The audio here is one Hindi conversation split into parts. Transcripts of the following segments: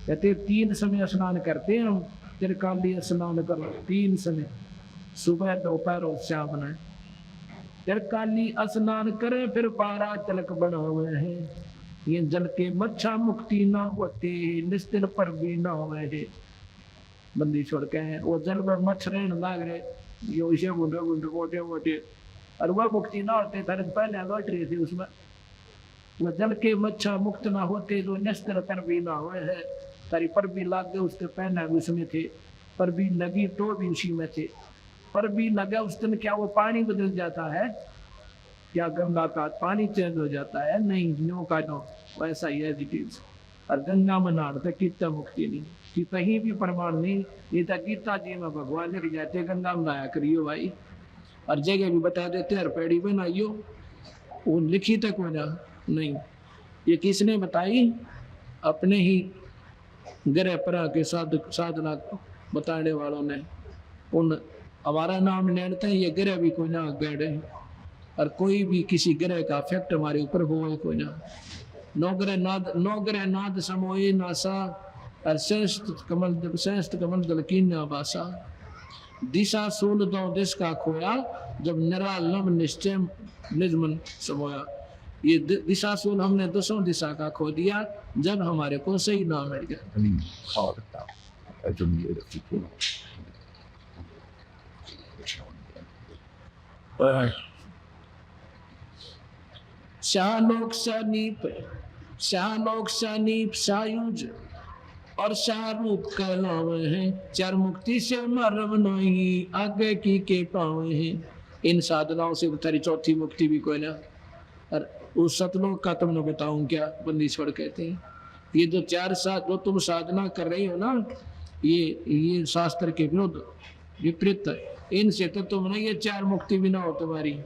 कहते 3 समय स्नान करते हैं हम, त्रिकालीय स्नान करो 3 समय, सुबह दोपहर और शाम में। त्रिकाली स्नान करे फिर पारा तिलक बनावे है, ये जल के मच्छा मुक्ति ना होते, निस्तिल पर भी ना हुए है। बंदी छोड़ के हैं वो जल में मच्छर लाग रहे, ये उसे बूंदे बूंदे मोटे मोटे, और वह मुक्ति ना होते थारे पहले लौट रही थी उसमें। वो जल के मच्छा मुक्त ना होते जो निस्तिल पर भी ना हुए है, तारी पर भी लाग गए उसके पहले उसमें थे, पर भी लगी तो भी उसी में थे। पर भी लगा उस दिन क्या वो पानी बदल जाता है क्या, गंगा का पानी चेंज हो जाता है? नहीं, न्यो का नो वैसा ही है डिटेल्स। और गंगा में नहाते कितना मुक्ति नहीं कि कहीं भी प्रमाण नहीं, ये तो गीता जी में भगवान लिख जाते गंगा में नहाया करियो भाई, और जगह भी बता देते हर पेड़ी में नहाइयो, वो लिखी तक वजह नहीं। ये किसने बताई? अपने ही ग्रह परा के साधना बताने वालों ने। उन हमारा नाम लेते हैं ये ग्रह भी कोई ना बैठे, और कोई भी किसी ग्रह का इफेक्ट हमारे ऊपर हो कोई ना। नौ ग्रह नाद समोए नासा, और श्रेष्ठ कमल दल की बासा। दिशा सोल दो दिश का खोया, जब निरालम निश्चय निजमन समोया। ये दिशा सोल हमने दसों दिशा का खो दिया जब हमारे को सही नाम मिल गया। शालोक सनीप सायुज और शाहरुख कहलावे हैं, चार मुक्ति से मरम नहीं आगे की के पावे हैं। इन साधनाओं से तेरी चौथी मुक्ति भी कोई ना। और उस सतलोक का तुमने बताऊं क्या? बंदी छोड़ कहते हैं ये जो 4 साथ जो तुम साधना कर रही हो ना, ये शास्त्र के विरुद्ध विपरीत है। इनसे तो तुमने ये 4 मुक्ति भी ना हो तुम्हारी।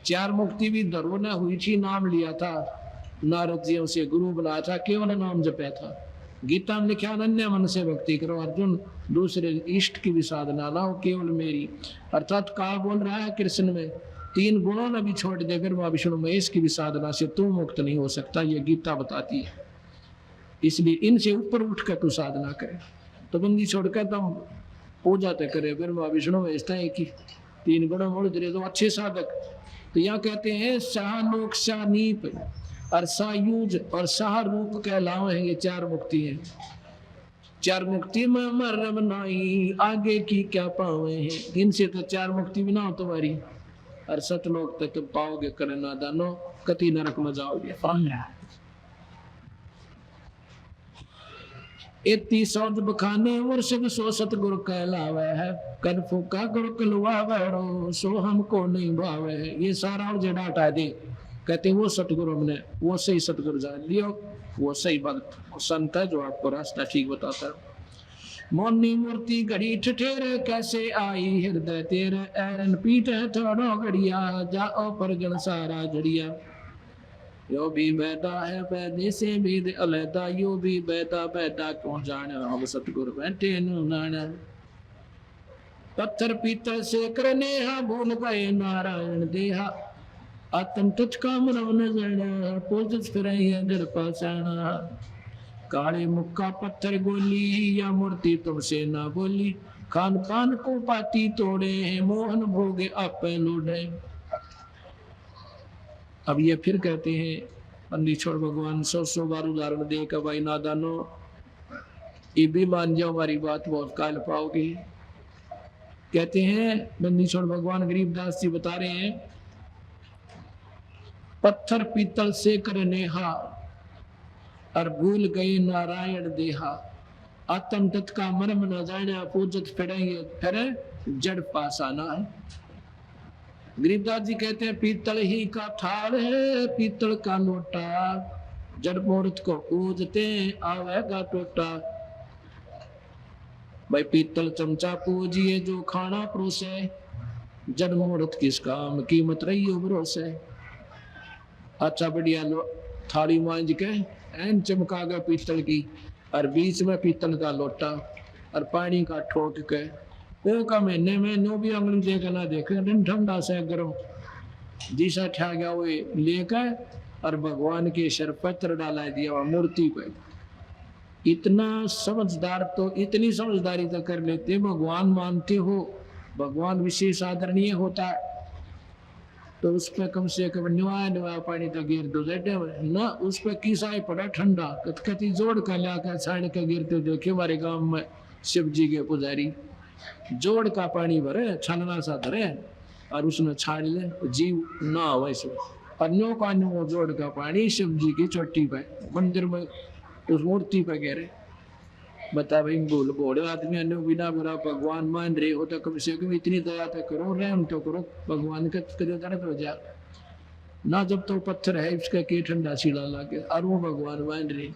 4 मुक्ति भी धरो न हुई थी, नाम लिया था नारद जी से, गुरु बुलाया था, केवल नाम जपया था। गीता में लिखा अनन्य मन से भक्ति करो अर्जुन, दूसरे इष्ट की भी साधना लाओ, केवल मेरी। अर्थात का बोल रहा है कृष्ण में 3 गुणों ने भी छोड़ दे ब्रह्मा विष्णु महेश की भी साधना से तू मुक्त नहीं हो सकता, ये गीता बताती है। इसलिए इनसे ऊपर उठ कर तू साधना करे। तो बंदी छोड़कर तुम पूजा तक करे ब्रह्मा विष्णु महेश है कि 3 गुणों मोड़ दे तो अच्छे साधक। तो यहाँ कहते हैं शाहलोक शानीप और सायुज और शाहरूप कहलावे हैं, ये 4 मुक्ति हैं। 4 मुक्ति में मरम नहीं आगे की क्या पावे हैं। इनसे तो 4 मुक्ति भी ना हो तुम्हारी, और सतलोक तक तुम पाओगे करना दानो, कति नरक में जाओगे। इतनी सौद बखाने वर्षक सो सतगुरु कहलावे है, कर फूका गुरु कलवावे सो हमको नहीं भावे है। ये सारा जेड़ा हटा दे, कहते वो सतगुरु हमने वो सही सतगुरु जान लियो, वो सही भक्त संत है जो आपको रास्ता ठीक बताता है। मोनी मूर्ति घड़ी ठठेरे कैसे आई हृदय तेरे, ऐरन पीठ है थोड़ो घड़िया जाओ परगण सारा जड़िया। यो भी बैठा है पैदे से भी अलहदा, यो भी बैठा बैठा कौन जाने, हम सतगुरु बैठे नाना। पत्थर पीतल से करने हा भूल गए नारायण देहा, आत्म तुझ का मरव न जाना पोजस फिर जड़ पासाना। काले मुक्का पत्थर गोली या मूर्ति तुमसे ना बोली, खान पान को पाती तोड़े मोहन भोगे आप लूटे। अब ये फिर कहते हैं पंडित भगवान 100 बार उदाहरण दे का भाई नादानो ये भी मान जाओ हमारी बात बहुत काल पाओगे। कहते हैं पंडित भगवान गरीबदास जी बता रहे हैं पत्थर पीतल से करने हा और भूल गए नारायण देहा, आत्म तत् का मर्म न जाना पूजत फिर जड़ पासाना है। गरीबदास जी कहते हैं पीतल ही का थाल है पीतल का लोटा, जड़ मूर्त को पूजते आवेगा टोटा। भाई पीतल चमचा पूजिए जो खाना परोसे, जड़ मूर्त किस काम कीमत रही हो भरोसे। अच्छा बढ़िया थाली मांझ के एन चमका गया पीतल की, और बीच में पीतल का लोटा और पानी का ठोक के वो का महीने में नो भी अंगली देकर ना देखे दिन ठंडा से गर्म जिसा ठा गया वो लेकर और भगवान के सिर पत्र डाला दिया मूर्ति पे। इतना समझदार तो इतनी समझदारी तो कर लेते, भगवान मानते हो, भगवान विशेष आदरणीय होता है तो उस पर कम से कम निवाया पानी तो गिर दो ना, उस पर किसाए पड़ा ठंडा कथकती जोड़ का लाकर छाण के गिरते देखे हमारे गांव में शिव जी के पुजारी जोड़ का पानी भरे छानना सा धरे और उसमें छाड़ ले, जीव ना हो इसमें। अन्यों का अन्यों जोड़ का पानी शिव जी की चोटी पे मंदिर में उस मूर्ति पे गिरे। बता भाई बोल बोले आदमी अन्य बिना बुरा भगवान मान रहे हो तो कम से कम इतनी दया तो करो, रहम तो करो, भगवान का कदर दर्द हो जा ना। जब तो पत्थर है इसका के ठंडा सीला लाके और वो भगवान मान रहे।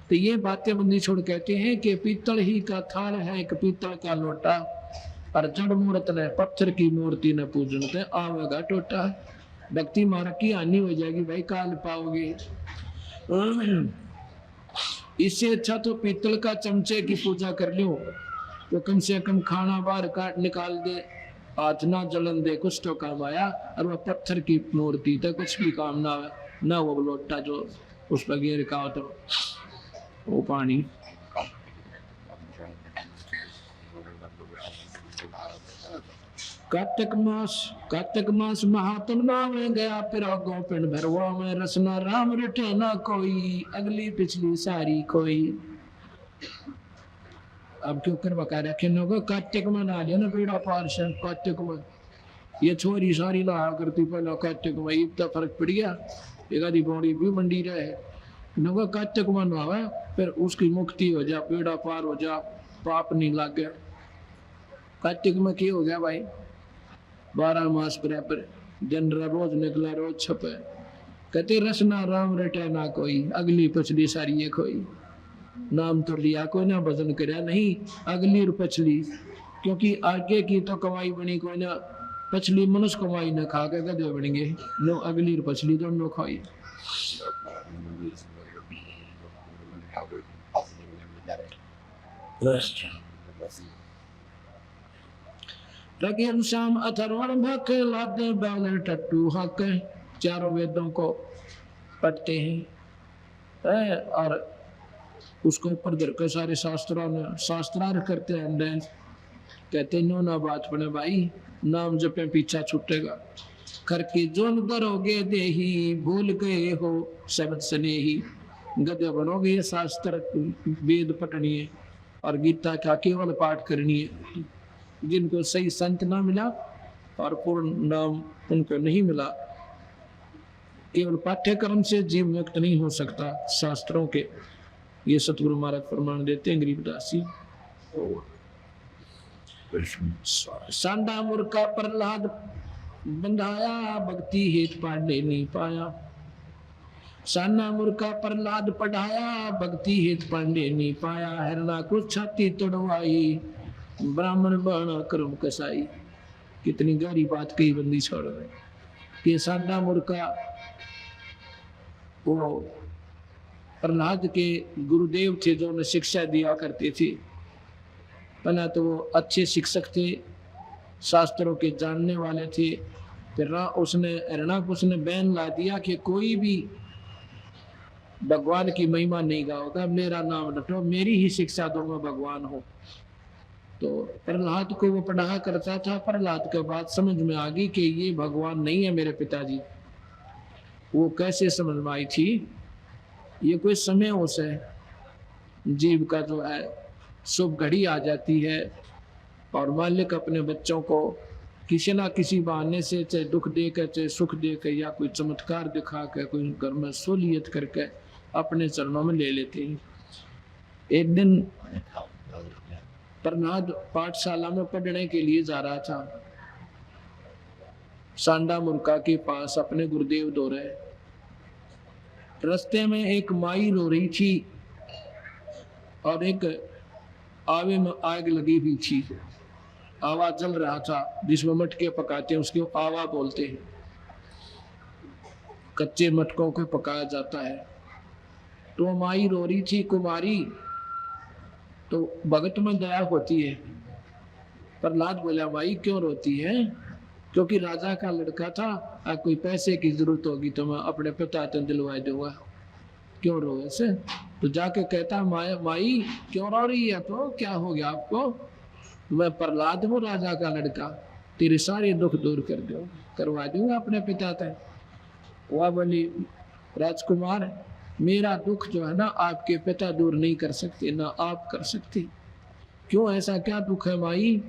तो ये बातें बंदी छोड़ कहते हैं कि पीतल ही का थाल है एक पीतल का लोटा, और जड़ मूर्त ने पत्थर की मूर्ति न पूजन ते आवेगा टोटा। भक्ति मार्ग की हानि हो जाएगी भाई, काल पाओगे। इससे अच्छा तो पीतल का चमचे की पूजा कर लो, तो कम से कम खाना बाहर काट निकाल दे, हाथ ना जलन दे, कुछ तो काम आया। और वह पत्थर की मूर्ति तो कुछ भी काम ना ना, वो लोटा जो उस पर गिर का तो वो पानी। कार्तिक मास महात्म में गया फिर गोपिन भरवा में रसना राम रटे ना कोई, अगली पिछली सारी कोई। अब क्यों कर बका रखे लोगों, कार्तिक में ना लिया ना पीड़ा पार से, कार्तिक में ये छोरी सारी ला करती पहले कार्तिक में, इतना फर्क पड़ गया। एक आधी बॉडी भी मंडी रहे लोगों, कार्तिक में ना हुआ फिर उसकी मुक्ति हो जा, पीड़ा पार हो जा, पाप नहीं लग गया। कार्तिक में क्या हो गया भाई, 12 मास बराबर दिन रोज निकला रोज छपे, कहते रसना राम रटे ना कोई, अगली पछली सारी ये खोई। नाम तो लिया कोई ना भजन करया नहीं, अगली और पछली, क्योंकि आगे की तो कमाई बनी कोई ना, पछली मनुष्य कमाई न खा के गधे बनेंगे, नो अगली और पछली दोनों खाई। श्याम अथर्वण भक लाते बैल टट्टू हक, चारों वेदों को पढ़ते हैं और उसको ऊपर धर के सारे शास्त्रार्थ करते हैं। कहते नो ना बात बने भाई, नाम जपे पीछा छूटेगा। कर की जोन दरोगे देही, भूल गए हो शब्द स्नेही। गधे बनोगे ये शास्त्र वेद पढ़नी है और गीता का केवल पाठ करनी है। जिनको सही संत ना मिला और पूर्ण नाम उनको नहीं मिला, केवल पाठ्यक्रम से जीव मुक्त नहीं हो सकता शास्त्रों के। ये सतगुरु महाराज प्रमाण देते हैं गरीबदास जी। सांडा मूर्खा प्रहलाद बंधाया, भक्ति हेत पांडे नहीं पाया। साना मूर्खा प्रहलाद पढ़ाया, भक्ति हेत पांडे नहीं पाया। हरना को छाती तोड़वाई, ब्राह्मण बना कर्म कसाई। कितनी गहरी बात कही बंदी छोड़ रहे कि साना मूर्खा वो प्रहलाद के गुरुदेव थे जो उन्हें शिक्षा दिया करते थे। पहला तो वो अच्छे शिक्षक थे, शास्त्रों के जानने वाले थे। फिर उसने बैन ला दिया कि कोई भी भगवान की महिमा नहीं गाओगा, मेरा नाम रटो, मेरी ही शिक्षा दो, मैं भगवान हूँ। तो प्रहलाद को वो पढ़ा करता था। प्रहलाद के बाद समझ में आ गई कि ये भगवान नहीं है मेरे पिताजी। वो कैसे समझ में आई थी, ये कोई समय होश है, जीव का जो है शुभ घड़ी आ जाती है और मालिक अपने बच्चों को किसी ना किसी बहाने से, चाहे दुख देकर चाहे सुख देकर या कोई चमत्कार दिखा कर, कोई घर में सोलियत करके अपने चरणों में ले लेते हैं। एक दिन प्रहलाद पाठशाला में पढ़ने के लिए जा रहा था। सांडा मूर्खा के पास अपने गुरुदेव दो रहे। रास्ते में एक माई रो रही थी और एक आवे में आग लगी हुई थी, आवा जल रहा था, जिसमें मटके पकाते हैं उसको आवा बोलते हैं। कच्चे मटकों को पकाया जाता है। तो माई रो रही थी कुमारी, तो भगत में दया होती है। प्रहलाद बोला भाई क्यों रोती है? क्योंकि राजा का लड़का था, कोई पैसे की जरूरत होगी तो मैं अपने पिता से दिलवा दूंगा। क्यों रो ऐसे? तो जाके कहता माई क्यों रो रही है? तो क्या हो गया आपको? मैं प्रहलाद हूँ, राजा का लड़का, तेरे सारे दुख दूर करवा दूंगा अपने पिता तक। वह बोली राजकुमार, मेरा दुख जो है ना आपके पिता दूर नहीं कर सकते, ना आप कर सकते। क्यों, ऐसा क्या दुख है माई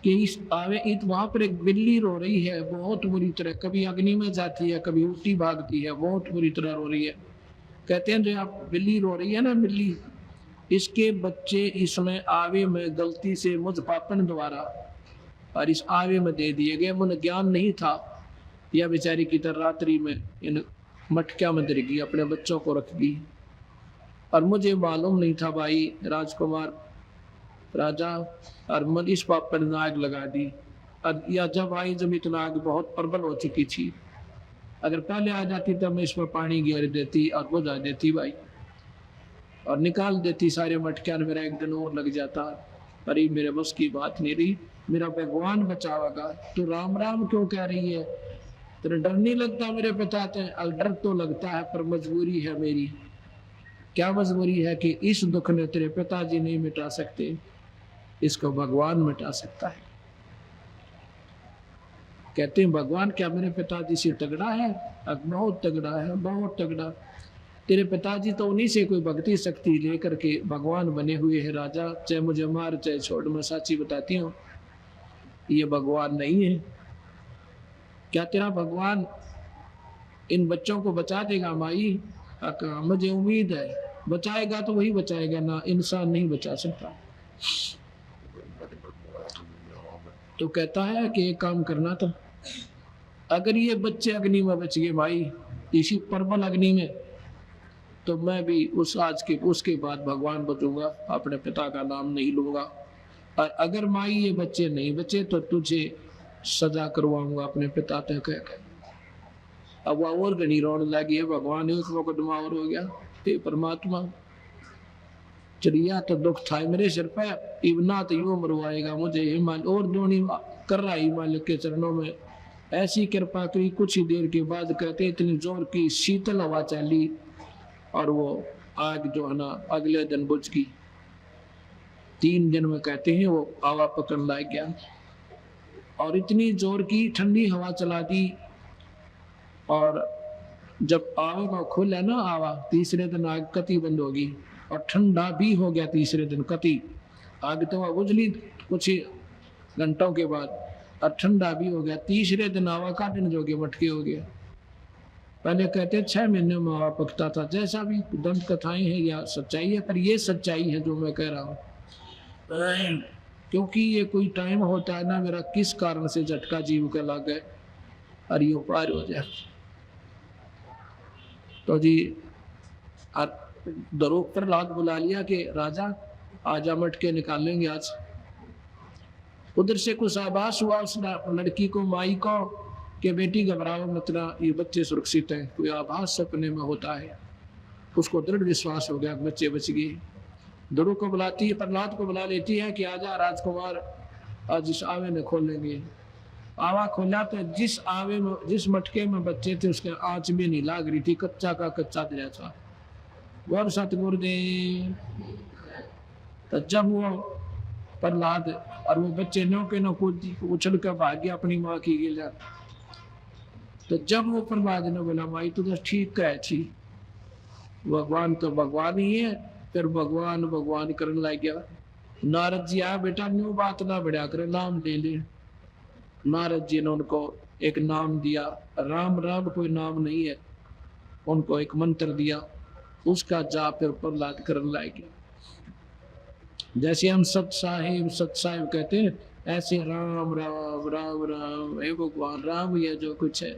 कि इस आवे वहां पर एक बिल्ली रो रही है बहुत बुरी तरह, कभी अग्नि में जाती है, कभी उल्टी भागती है, बहुत बुरी तरह रो रही है। कहते हैं जो आप बिल्ली रो रही है ना, बिल्ली, इसके बच्चे इसमें आवे में गलती से मुझ पापन द्वारा और इस आवे में दे दिए गए। मुझे ज्ञान नहीं था, यह बेचारी की तरह रात्रि में इन मटकिया में गिर गई, अपने बच्चों को रख गई, और मुझे मालूम नहीं था भाई राजकुमार राजा, और मन इस पाप पर नाग लगा दी। और या जब आई जब इतना आग बहुत प्रबल हो चुकी थी, अगर पहले आ जाती तब मैं इसमें पानी गिर देती और बुझा देती भाई, और निकाल देती सारे मटकियां, मेरा एक दिन और लग जाता। अरे मेरे बस की बात नहीं रही, मेरा भगवान बचावेगा। तो राम राम क्यों कह रही है? तेरे डर नहीं लगता मेरे पिता ते? डर तो लगता है, पर मजबूरी है मेरी। क्या मजबूरी है? कि इस दुख ने तेरे पिताजी नहीं मिटा सकते, इसको भगवान मिटा सकता है। कहते हैं भगवान क्या मेरे पिताजी से तगड़ा है? बहुत तगड़ा है, बहुत तगड़ा। तेरे पिताजी तो उन्हीं से कोई भक्ति शक्ति लेकर के भगवान बने हुए हैं राजा, चाहे मुझे मार चाहे छोड़, मैं साची बताती हूँ, ये भगवान नहीं है। क्या तेरा भगवान इन बच्चों को बचा देगा माई? मुझे उम्मीद है बचाएगा, तो वही बचाएगा ना, इंसान नहीं बचा सकता। तो कहता है कि एक काम करना था, अगर ये बच्चे अग्नि में बच गए भाई, इसी प्रबल अग्नि में, तो मैं भी उसके बाद भगवान बचूंगा, अपने पिता का नाम नहीं लूंगा। और अगर माई ये बच्चे नहीं बचे तो तुझे सजा करवाऊंगा अपने पिता तक। अब वह और घनी रोने लगी है, भगवान एक मुकदमा और हो गया। हे परमात्मा, चिड़िया तो दुख था मेरे सिर पे, इबना तो यूं मरवाएगा मुझे, हिमाल और दोनी कर रहा ही मालिक के चरणों में। ऐसी कृपा करी, कुछ ही देर के बाद कहते इतनी जोर की शीतल हवा चली और वो आग जो है ना अगले दिन बुझ गई। 3 दिन में कहते हैं वो हवा पकड़ लाया गया, और इतनी जोर की ठंडी हवा चला दी, और जब आग को खुला ना आवा, तीसरे दिन आग कति बंद होगी, और ठंडा भी हो गया तीसरे दिन कति। आग तो बुझली कुछ ही घंटों के बाद, और ठंडा भी हो गया। तीसरे दिन आवा का दिन जो गया मटके हो गया। पहले कहते 6 महीने में आवा पकता था। जैसा भी दंत कथाएं हैं या सच्चाई है, पर ये सच्चाई है जो मैं कह रहा हूँ, क्योंकि ये कोई टाइम होता है ना मेरा किस कारण से झटका जीव का लग गए और ये पार हो जाए। तो जी दरोग पर लाद बुला लिया कि राजा आजा मटके निकालेंगे आज। उधर से कुछ आभास हुआ उस लड़की को, माई को, कि बेटी घबराओ मत ना, ये बच्चे सुरक्षित हैं। कोई आभास सपने में होता है, उसको दृढ़ विश्वास हो गया बच्चे बच गए। दरोग को बुलाती है, प्रहलाद को बुला लेती है कि आजा राजकुमार, आज इस आवे में खोलेंगे। आवा खोला तो जिस मटके में बच्चे थे उसके आंच भी नहीं लाग रही थी, कच्चा का कच्चा दरिया था। वह सतगुरुदेव, तो जब वो प्रहलाद और वो बच्चे नो के नो उछल कर भाग गया अपनी माँ की गिला, तो जब वो प्रहलाद ने बोला माई तू तो ठीक कह थी, भगवान तो भगवान ही है, फिर भगवान भगवान करने लग गया। नारद जी आया, बेटा न्यू बात ना बढ़िया करे, नाम ले ले। नारद जी ने उनको एक नाम दिया, राम राम कोई नाम नहीं है, उनको एक मंत्र दिया, उसका जाप फिर प्रहलाद करने लग गया। जैसे हम सत साहिब कहते हैं, ऐसे राम राम राम राम, हे भगवान राम ही है जो कुछ है।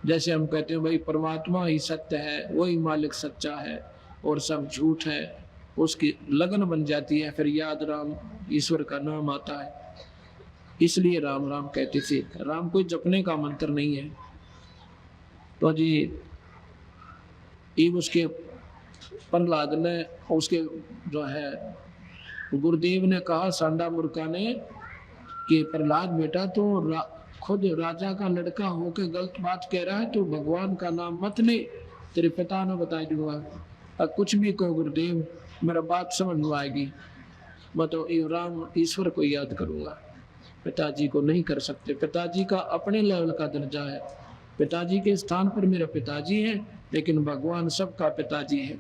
जैसे हम कहते हैं भाई परमात्मा ही सत्य है, वही मालिक सच्चा है और सब झूठ है, उसकी लगन बन जाती है, फिर याद राम ईश्वर का नाम आता है, इसलिए राम राम कहते थे। राम कोई जपने का मंत्र नहीं है। तो जी उसके प्रहलाद ने, उसके जो है गुरुदेव ने कहा, सांडा मूर्खा ने, कि प्रहलाद बेटा तो खुद राजा का लड़का होकर गलत बात कह रहा है, तो भगवान का नाम मत ले, तेरे पिता ने बता दूंगा। अब कुछ भी कहो गुरुदेव, मेरा बात समझ में आएगी, मैं तो ये राम ईश्वर को याद करूंगा, पिताजी को नहीं कर सकते। पिताजी का अपने लेवल का दर्जा है, पिताजी के स्थान पर मेरा पिताजी है, लेकिन भगवान सबका पिताजी है।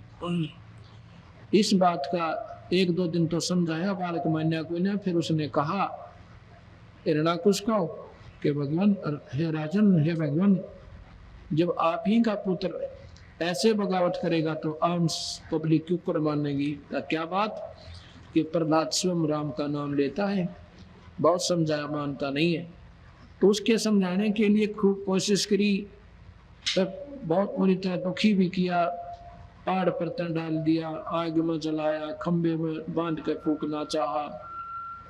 इस बात का एक दो दिन तो समझाया बालक मान्या को ने, फिर उसने कहा हिरणाकुश को कि भगवान, हे राजन, हे भगवान, जब आप ही का पुत्र ऐसे बगावत करेगा तो आम पब्लिक क्यों कर मानेगी? क्या बात कि प्रहलाद स्वयं राम का नाम लेता है, बहुत समझाया मानता नहीं है। तो उसके समझाने के लिए खूब कोशिश करी, तब बहुत बुरी तरह दुखी भी किया, पहाड़ पर तन डाल दिया, आग में जलाया, खंबे में बांध कर फूकना चाहा।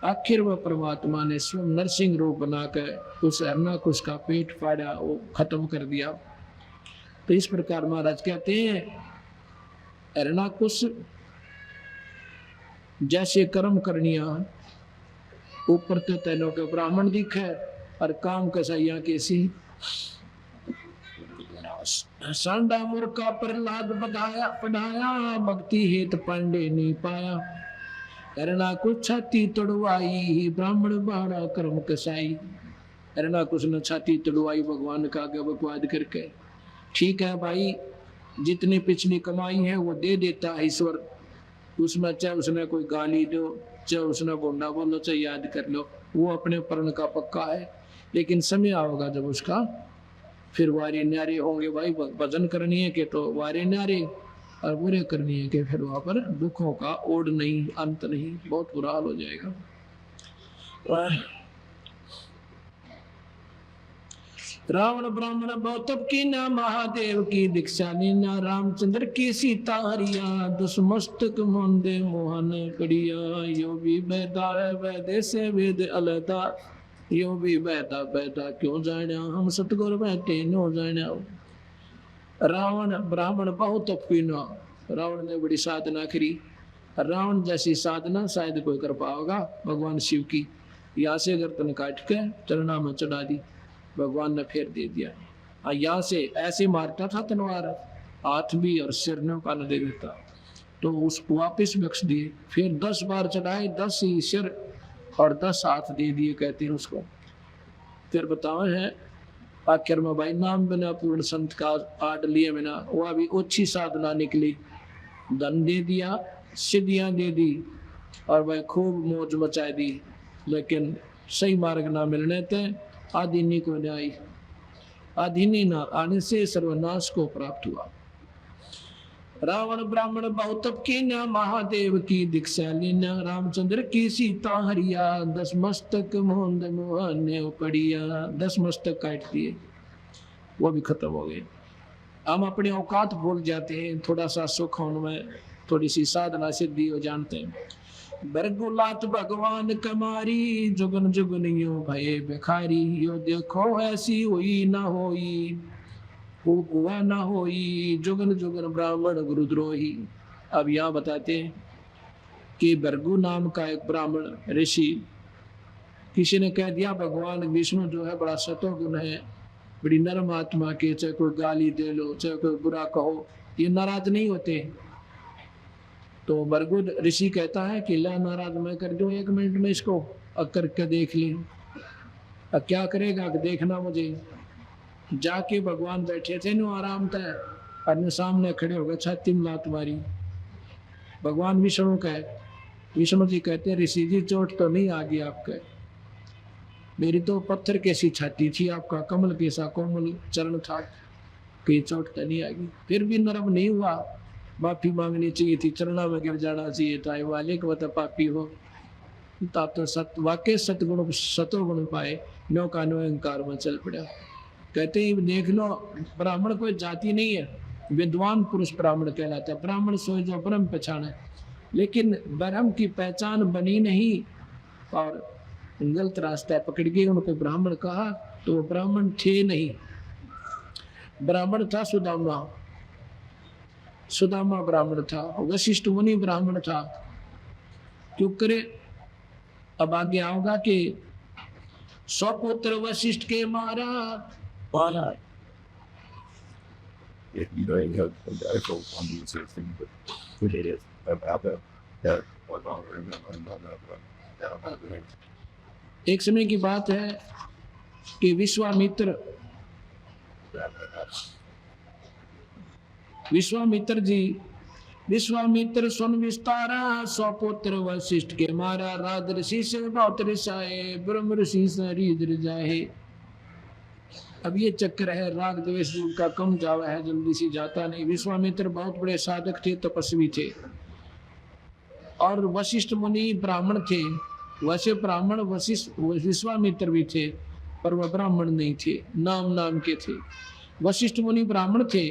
आखिर वह परमात्मा ने स्वयं नरसिंह रूप बनाकर उस हिरणाकुश का पेट फाड़ा, वो खत्म कर दिया। तो इस प्रकार महाराज कहते हैं हिरणाकुश जैसे कर्म करनिया ऊपर तो तेनों के ब्राह्मण दिखे और काम कसैया कैसी। सांडा मूर्खा प्रहलाद पढ़ाया, भक्ति हेत पांडे नहीं पाया। हिरणाकुश छाती तोड़वाई, ब्राह्मण बाड़ा कर्म कसाई। हिरणाकुश ने छाती तोड़वाई भगवान का आगे बकवाद करके। ठीक है भाई, जितनी पिछली कमाई है वो दे देता है ईश्वर, उसमें चाहे उसने कोई गाली दो, चाहे उसने बोंडा बोलो, चाहे याद कर लो, वो अपने पर्ण का पक्का है। लेकिन समय आओगा जब उसका फिर वारे न्यारे होंगे। भाई भजन करनी है कि तो वारे न्यारे, और बुरे करनी है कि फिर वहां पर दुखों का ओढ़ नहीं, अंत नहीं, बहुत बुरा हाल हो जाएगा। रावण ब्राह्मण बहुतप की ना, महादेव की दीक्षा लीना, रामचंद्र की सीता हरिया, दुष्मस्तक मोंदे मोहन कड़िया। यो भी बैदा है वैदे से वेद अलदा, यो भी बैदा बैदा क्यों जाना, हम सतगुर बैठे नो जाना। रावण ब्राह्मण बहुतप की ना, रावण ने बड़ी साधना करी। रावण जैसी साधना शायद कोई कर पाओगा भगवान शिव की। यहाँ से गर्दन काट के चरणा में चढ़ा दी, भगवान ने फेर दे दिया। यहाँ से ऐसे मारता था तलवार, हाथ भी और सिर ने कान दे देता, तो उसको वापिस बख्श दिए। फिर 10 बार चढ़ाए, 10 ही सिर और 10 हाथ दे दिए, कहते हैं उसको। फिर बताओ है आखिर में भाई नाम बिना पूर्ण संत का आड़ लिए बिना, वह भी अच्छी साधना निकली, धन दे दिया, सिद्धियां दे दी, और वह खूब मौज मचाई दी। लेकिन सही मार्ग ना मिलने थे आदिनी को न्याय, आदिनी ना आने से सर्वनाश को प्राप्त हुआ। रावण ब्राह्मण बहुतप की ना, महादेव की दीक्षा लीना, रामचंद्र की सीता हरिया, 10 मस्तक मोहन मोहन पड़िया। 10 मस्तक काट दिए, वो भी खत्म हो गए। हम अपने औकात भूल जाते हैं, थोड़ा सा सुख होने में, थोड़ी सी साधना सिद्धि हो जानते हैं। बरगुलात भगवान कमारी, जुगन जुगन यो भये भिखारी। यो देखो ऐसी हुई ना होई, हुआ ना होई, जुगन जुगन ब्राह्मण गुरुद्रोही। अब यहाँ बताते हैं कि भृगु नाम का एक ब्राह्मण ऋषि, किसी ने कह दिया भगवान विष्णु जो है बड़ा सतोगुण है, बड़ी नरम आत्मा के, चाहे कोई गाली दे लो, चाहे कोई बुरा कहो, ये नाराज नहीं होते। तो भृगु ऋषि कहता है कि ला नाराज मैं कर दूं 1 मिनट में इसको, करके देख ली। अब क्या करेगा कि देखना मुझे। जाके भगवान बैठे थे नो आराम तय, और सामने खड़े हो गए, छाती में लात मारी। भगवान विष्णु कहे, विष्णु जी कहते हैं ऋषि जी चोट तो नहीं आ गई आपके, मेरी तो पत्थर कैसी छाती थी, आपका कमल कैसा कोमल चरण था, कहीं चोट तो नहीं आ गई। फिर भी नरम नहीं हुआ, माफी मांगनी चाहिए थी, चरणा में गिर जाना चाहिए था। वाले को बता पापी हो, आप तो वाकई सतगुण सतोगुण पाए, नो का नो अहंकार में चल पड़ा। कहते ही देख लो, ब्राह्मण कोई जाति नहीं है, विद्वान पुरुष ब्राह्मण कहलाता है। ब्राह्मण सोए जो ब्रह्म पहचान है, लेकिन ब्रह्म की पहचान बनी नहीं और गलत रास्ता पकड़ गए, उनको ब्राह्मण कहा तो वो ब्राह्मण थे नहीं। ब्राह्मण था सुदामा, सुदामा ब्राह्मण था, वशिष्ठ मुनि ब्राह्मण था। क्यों करे, अब आगे आओगा कि सपुत्र वशिष्ठ के मारा, if you know you have the actual funding system, but what it is about that was all एक समय की बात है कि विश्वामित्र विश्वामित्र सुन विस्तारा, सौ पुत्र वशिष्ठ के मारा, राजर्षि से बहुत रिसाए, ब्रह्म ऋषि से रीद जाए। अब ये चक्कर है, राग द्वेष का कम जावा है, जल्दी से जाता नहीं। विश्वामित्र बहुत बड़े साधक थे, तपस्वी थे, और वशिष्ठ मुनि ब्राह्मण थे। वैसे ब्राह्मण विश्वामित्र भी थे, पर वह ब्राह्मण नहीं थे, नाम के थे। वशिष्ठ मुनि ब्राह्मण थे।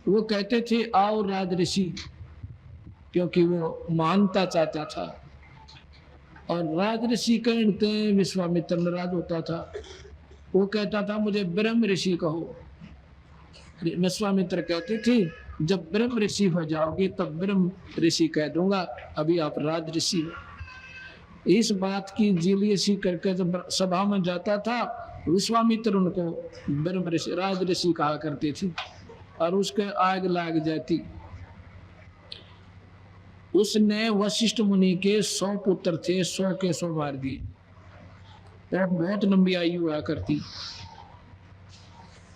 वो कहते थे आओ राजऋषि, क्योंकि वो मानता चाहता था, और राजऋषि कहते विश्वामित्र नाराज होता था। वो कहता था मुझे ब्रह्म ऋषि कहो। विश्वामित्र कहते थे जब ब्रह्म ऋषि हो जाओगे तब ब्रह्म ऋषि कह दूंगा, अभी आप राज ऋषि हो। इस बात की जीलियसी करके जब सभा में जाता था, विश्वामित्र उनको ब्रह्म ऋषि राज ऋषि कहा करते थे, और उसके आग लग जाती। उसने वशिष्ठ मुनि के 100 पुत्र थे, 100 के 100 मार दिए। बहुत लंबी आयु हुआ करती।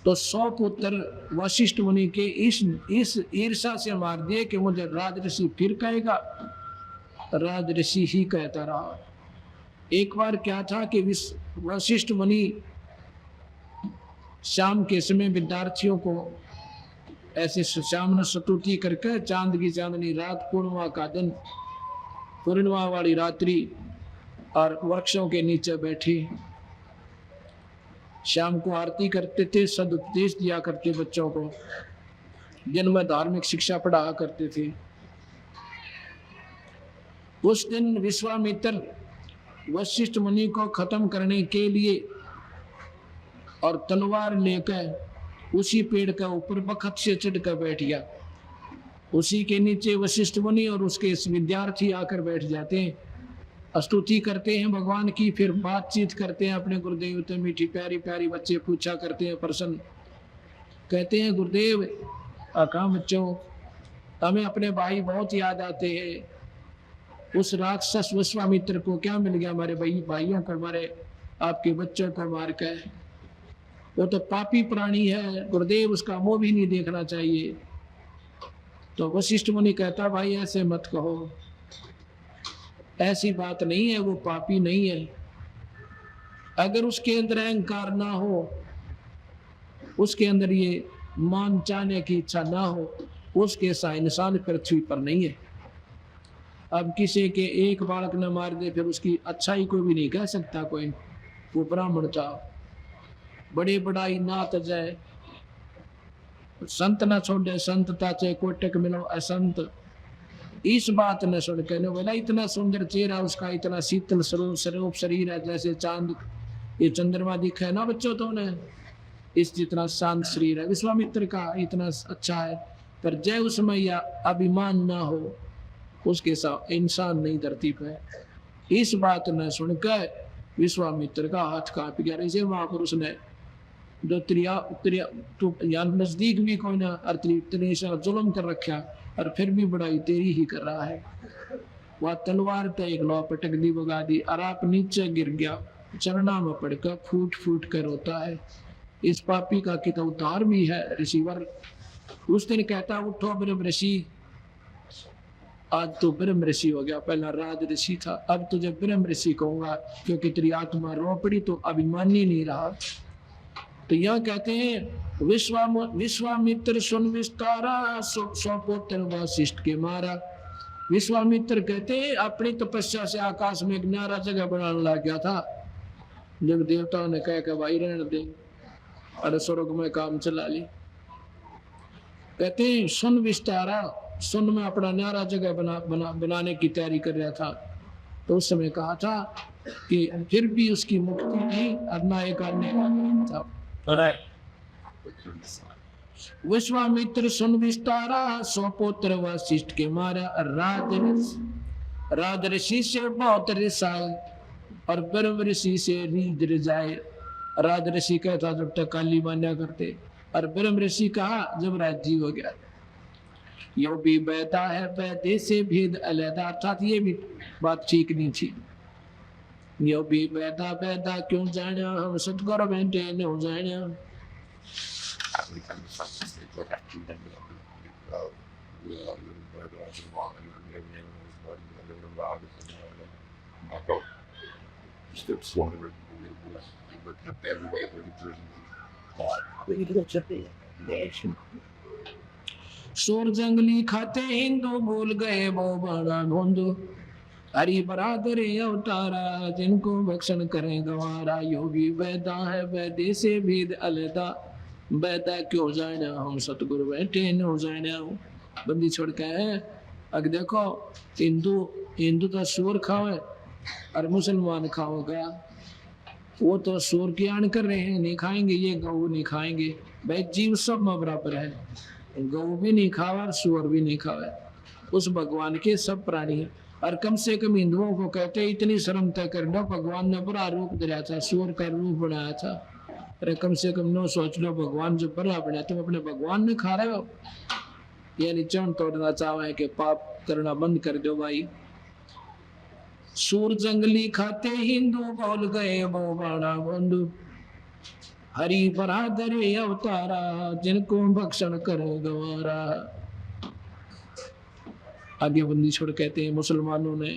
तो 100 पुत्र वशिष्ठ मुनि के इस ईर्षा से मार दिए कि मुझे राजऋषि फिर कहेगा। राजऋषि ही कहता रहा। एक बार क्या था कि वशिष्ठ मुनि शाम के समय विद्यार्थियों को ऐसे शाम स्तुति करके, चांद की चांदनी रात, पूर्णिमा का दिन, पूर्णिमा वाली रात्रि, और वृक्षों के नीचे बैठे शाम को आरती करते थे, सदुपदेश दिया करते बच्चों को, जिनमें धार्मिक शिक्षा पढ़ा करते थे। उस दिन विश्वामित्र वशिष्ठ मुनि को खत्म करने के लिए और तलवार लेकर उसी पेड़ के ऊपर बखत से चढ़कर बैठ गया। उसी के नीचे वशिष्ठ मुनि और उसके विद्यार्थी आकर बैठ जाते हैं, स्तुति करते हैं भगवान की, फिर बातचीत करते हैं अपने गुरुदेव से। मीठी प्यारी प्यारी बच्चे पूछा करते हैं प्रश्न, कहते हैं गुरुदेव कहाँ बच्चों, हमें अपने भाई बहुत याद आते हैं। उस राक्षस विश्वामित्र को क्या मिल गया हमारे भाइयों को, हमारे आपके बच्चों को मार कर? वो तो पापी प्राणी है गुरुदेव, उसका मुंह भी नहीं देखना चाहिए। तो वशिष्ठ मुनि कहता भाई ऐसे मत कहो, ऐसी बात नहीं है, वो पापी नहीं है। अगर उसके अंदर अहंकार ना हो, उसके अंदर ये मान चाहने की इच्छा ना हो, उसके सा इंसान पृथ्वी पर नहीं है। अब किसी के एक बालक न मार दे फिर उसकी अच्छाई कोई भी नहीं कह सकता कोई। वो ब्राह्मण था, बड़े बड़ाई ना तजय, संत न छोड़े संतता चे कोटक मिलो असंत। इस बात न सुन के बोला इतना सुंदर चेहरा उसका, इतना शीतल स्वरूप शरीर है, जैसे चांद ये चंद्रमा दिखा है ना बच्चों तो ने, इस जितना शांत शरीर है विश्वामित्र का, इतना अच्छा है, पर जय उसमें या अभिमान ना हो, उसके साथ इंसान नहीं धरती पे। इस बात न सुनकर विश्वामित्र का हाथ कांप गया। ऐसे महापुरुष ने जो नजदीक भी कोई ना जुल्म कर रखा, और फिर भी बड़ाई तेरी ही कर रहा है। वह तलवार पे एक लौ पटक दी, भगा दी, और आप नीचे गिर गया, चरणा में पड़कर फूट फूट कर रोता है। इस पापी का कितना उद्धार भी है ऋषिवर। उस दिन कहता उठो ब्रह्म ऋषि, आज तो ब्रह्म ऋषि हो गया, पहला राज ऋषि था, अब तुझे ब्रह्म ऋषि कहूंगा, क्योंकि तेरी आत्मा रो पड़ी तो अभिमानी नहीं रहा। तो यहाँ कहते हैं विश्वामित्र सुन विस्तारा, 100 पुत्र वशिष्ठ के मारा। विश्वामित्र कहते हैं अपनी तपस्या से आकाश में एक न्यारा जगह बनाने लग गया था। जब देवताओं ने कहा कि भाई रहने दे, अरे स्वर्ग में काम चला ली। कहते हैं सुन विस्तारा, सुन में अपना न्यारा जगह बनाने की तैयारी कर रहा था। तो उस समय कहा था कि फिर भी उसकी मुक्ति नहीं, अपना एक अन्य था। विश्वामित्र सुन विस्तारा, 100 पुत्र वशिष्ठ के मारा। राज ऋषि से बहुत रिसाए, और ब्रह्म ऋषि से रीद रिजाए। राज ऋषि कहता जब तक काली मान्या करते, और ब्रह्म ऋषि कहा जब राजी हो गया, यो भी बैठा है बैठे से भेद अलहदा, अर्थात ये भी बात ठीक नहीं थी। यो भी बैठा बैठा क्यों जाना, हम सतगुरु बैठे न जाना। शोर जंगली खाते हिंदू, भूल गए वो बाणा ढूंढो, हरि बरादर अवतारा जिनको भक्षण करें गवारा। योगी बैदा है बैदे से भेद अलहदा, बैदा क्यों जाना, हम सतगुरु बैठे न जाना। बंदी छोड़ के है, अगर देखो हिंदू हिंदू तो सूर खावे और मुसलमान खाओगा, वो तो सूर की आन कर रहे हैं, नहीं खाएंगे, ये गऊ नहीं खाएंगे। भाई जीव सब में बराबर है, गऊ भी नहीं खावा और सूर भी नहीं खावा, उस भगवान के सब प्राणी है। और कम से कम हिंदुओं को कहते इतनी शर्म तय कर लो, भगवान ने बड़ा रूप दिया था, सूर का रूप बनाया था। अरे कम से कम नो सोच लो, भगवान जो बड़ा बनाया तुम अपने भगवान ने खा रहे हो। यानी चौन तोड़ना चाहे कि पाप करना बंद कर दो भाई। सूर जंगली खाते हिंदू, बोल गए वो बाणा बंधु, हरि बरादर अवतारा जिनको भक्षण करे गवारा। आगे बंदी छोड़ कहते हैं मुसलमानों ने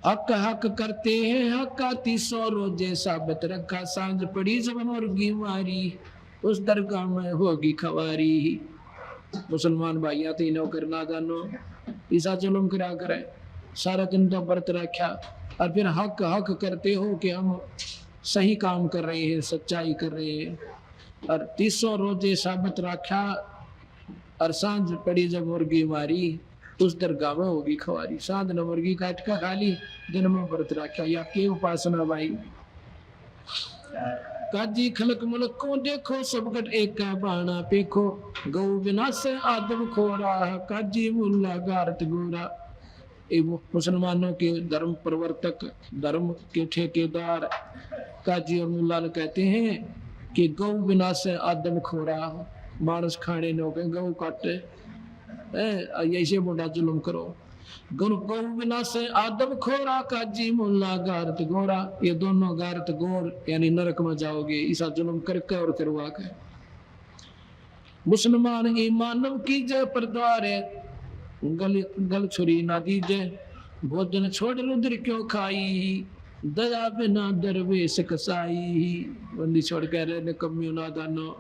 हक हक करते हैं, हक का 300 रोजे साबित रखा, सांझ पड़ी जब मुर्गी मारी, उस दरगाह में होगी खवारी। मुसलमान भाइया तीनों करना जानो, ईसा जुल्म करा करे, सारा दिन तो व्रत रखा और फिर हक हक करते हो कि हम सही काम कर रहे हैं, सच्चाई कर रहे हैं। और 300 रोजे साबित रखा और सांझ पड़ी जब मुर्गी मारी, उस दरगाह में होगी खवारी। सांझ न मुर्गी काट का खाली, दिन में व्रत रखा, या के उपासना भाई। काजी खलक मुलक को देखो, सब गट एक का बाणा पेखो, गौ बिना से आदम खोरा, काजी मुल्ला गारत गोरा। मुसलमानों के धर्म प्रवर्तक, धर्म के ठेकेदार काजी और मुल्ला कहते हैं कि गौ बिना से आदम खोरा, मानस खाने नो के गौ काटे, ऐसे बड़ा जुल्म करो। गौ बिना से आदम खोरा, काजी मुल्ला गारत गोरा। ये दोनों गारत गोर यानी नरक में जाओगे, ऐसा जुल्म करके और करवा के। मुसलमान ईमानव की जय परद्वारे, गल छुरी ना दीजे, भोजन छोड़ रुद्र क्यों खाई, दया बिना दरवेश कसाई। बंदी छोड़ कह रहे कमियों ना दानो।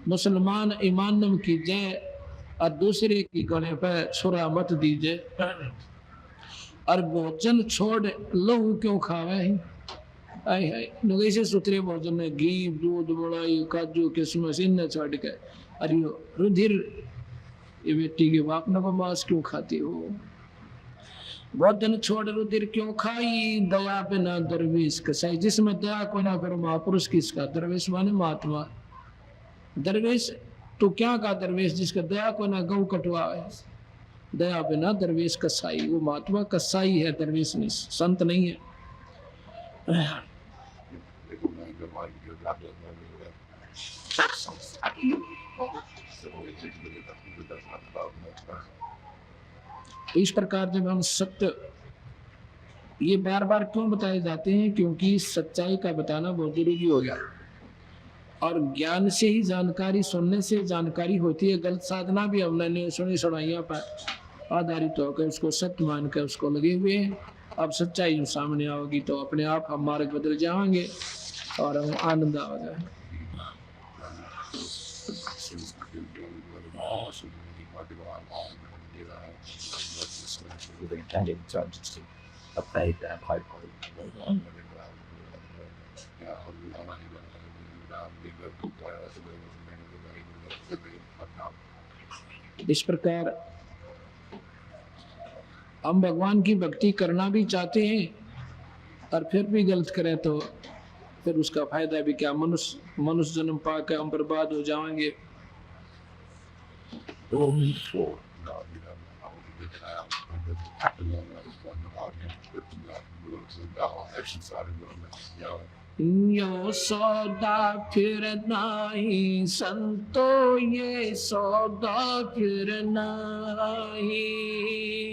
मुसलमान ईमानव की जय और दूसरे की गले पर छुरा मत दीजिए, और भोजन छोड़ लहू क्यों खावे। ऐसे सुतरे भोजन में घी दूध मलाई काजू किशमिश इन छोड़ के, अरे रुधिर ये बेटी के बाप न मांस क्यों खाती हो। भोजन छोड़ रुधिर क्यों खाई, दया बिना दरवेश कसाई। जिसमें दया को ना करो महापुरुष किसका, दरवेश माने महात्मा। दरवेश तो क्या का दरवेश जिसका दया को ना गौ कटवाए, दया बिना दरवेश कसाई। वो महात्मा कसाई है, दरवेश नहीं, संत नहीं है। तो इस प्रकार जब हम सत्य, ये बार बार क्यों बताए जाते हैं, क्योंकि सच्चाई का बताना बहुत जरूरी हो गया। और ज्ञान से ही जानकारी, सुनने से जानकारी होती है। गलत साधना भी हमने सुनी सुनाइयों पर आधारित होकर उसको सत्य मान कर उसको लगे हुए हैं। अब सच्चाई सामने आओगी तो अपने आप हम मार्ग बदल जाएंगे और हम आनंद आएगा। इस प्रकार हम भगवान की भक्ति करना भी चाहते हैं और फिर भी गलत करें तो फिर उसका फायदा भी क्या, मनुष्य जन्म पाकर हम बर्बाद हो जाएंगे। यो सौदा फिर नाही संतो ये सौदा फिर नाही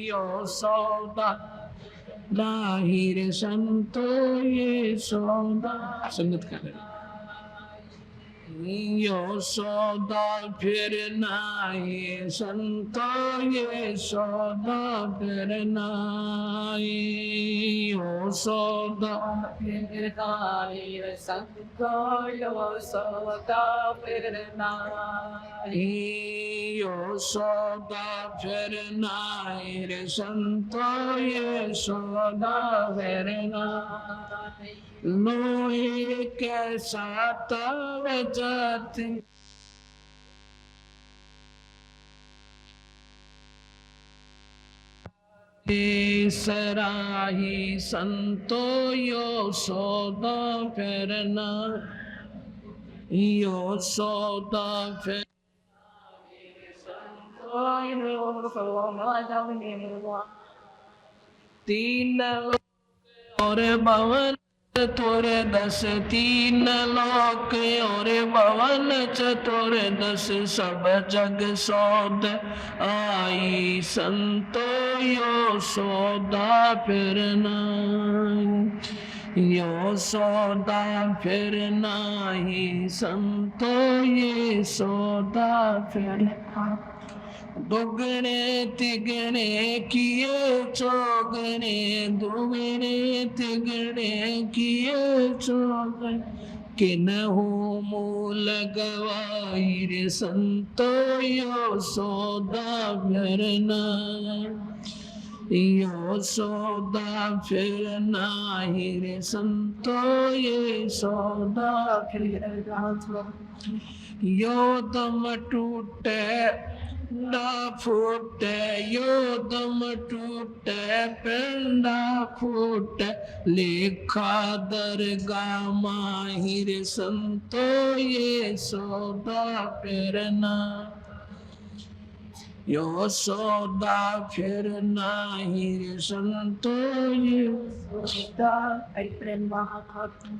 यो सौदा नाही रे संतो ये सौदा संगत कर रहे यो सौदा फिर नाही संतो ये सौदा फिर नाही यो सौदा फिर नाही रे संतो यो सौदा फिर नाही यो सौदा फिर नाही रे संतो ये सौदा फिर नाही लोहे के साथ जाते सराही संतो यो सौदा फिर नाही यो सौदा फिर तीन और भवन चतुर दस तीन लोक और भवन चतुर दस सब जग सौद आई संतो यो सौदा फिर नाही यो सौदा फिर नाही संतो ये सौदा फिर दुगने तिगने किए चौगने दुगने तिगने किए चौगने किन्हु मूल गवाई रे संतो यो सौदा फिर नाही यो सौदा फिर नाही रे संतो ये सौदा फिर यो दम टूटे ना फूटे यो दम टूटे पिंडा फूटे लेखा दरगा माहिर संतो ये सौदा फिर नाही यो सौदा फिर नाही रे संतो ये सौदा फिर नाही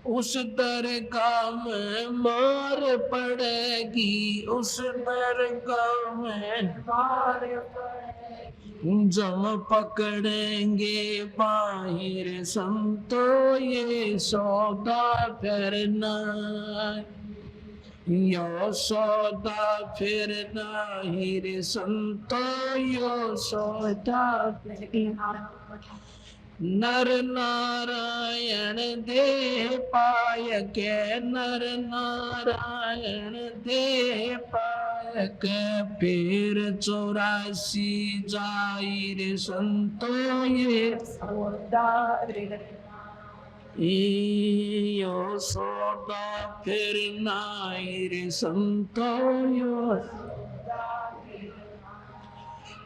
उस दरगाह में मार पड़ेगी उस दरगाह में मार पड़ेगी जम पकड़ेंगे बाहिर संतो ये सौदा फिर नहीं यो सौदा फिर नहीं रे संतो यो सौदा फिर नहीं नर नारायण दे पाय के नर नारायण दे पाय के फिर 84 जाई रे संतो ये सौदा यो सौदा फिर नाही रे संतो यो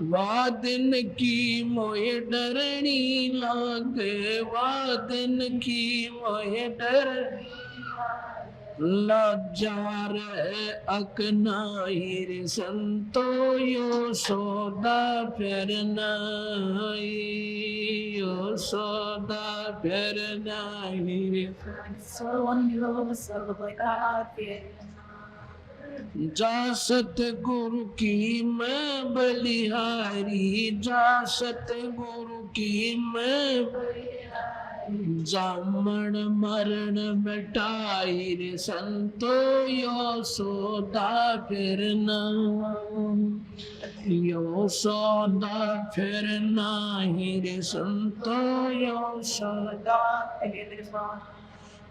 वादन की मोहे डरनी लागे वादन की मोहे डर लज्जार अकनाई रे संतो यो सौदा फिर नाही यो सौदा फिर नाही रे जा सतगुरु की मैं बलिहारी जा सतगुरु की मैं जामण मरण मिटाई रे संतो यो सौदा फिर नाही यो सौदा फिर नाही रे संतो यो सौदा फिर नाही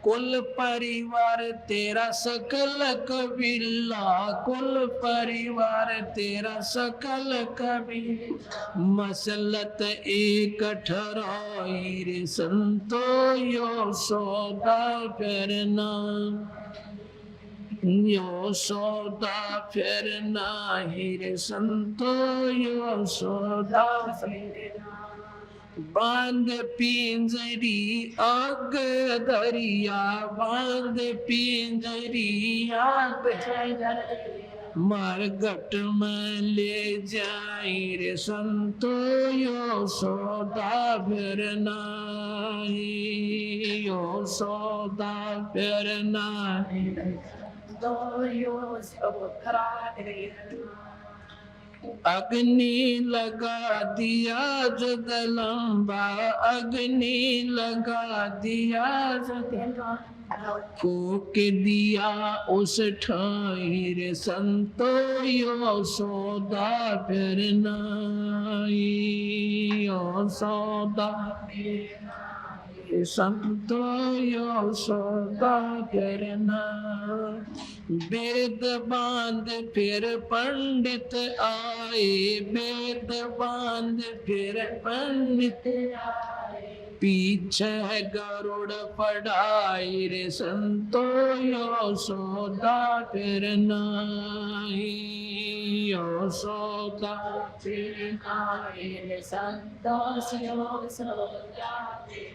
कुल परिवार तेरा सकल कबीला कुल परिवार तेरा सकल कबीला मसलत एक ठहराई रे संतो यो सौदा फिर नाही यो सौदा फिर नाही रे संतो यो सौदा बांध पिंजरी आग दरिया बांध पिंजरी आग मरघट में ले जाई रे संतो यो सौदा फिर नाही, यो सौदा फिर नाही। अग्नि लगा दिया जग लंबा, अग्नि लगा दिया जग फूक दिया उस ठाई रे संतो यो सौदा फिर नाही, यो सौदा फिर संतो यो सौदा फिर नाही। वेद बांध फिर पंडित आए, वेद बांध फिर पंडित आए, पीछे गरुड़ पढ़ाई रे संतो यो सौदा फिर नाही, यो सौदा फिर नाही रे संतो यो सौदा फिर नाही।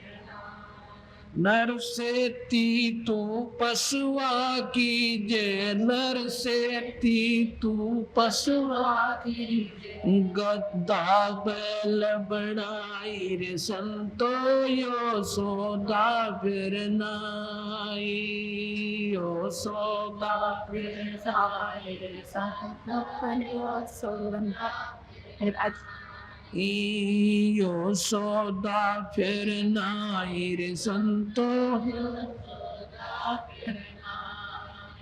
नर से ती तू पशुआ की जय, नर से ती तू पशुआ की गद्दा बैल बनाई रे संतो यो सौदा फिर नाही, यो सौदा फिर नाही रे संतो यो सौदा यो सौदा फिर नाही रे संतो।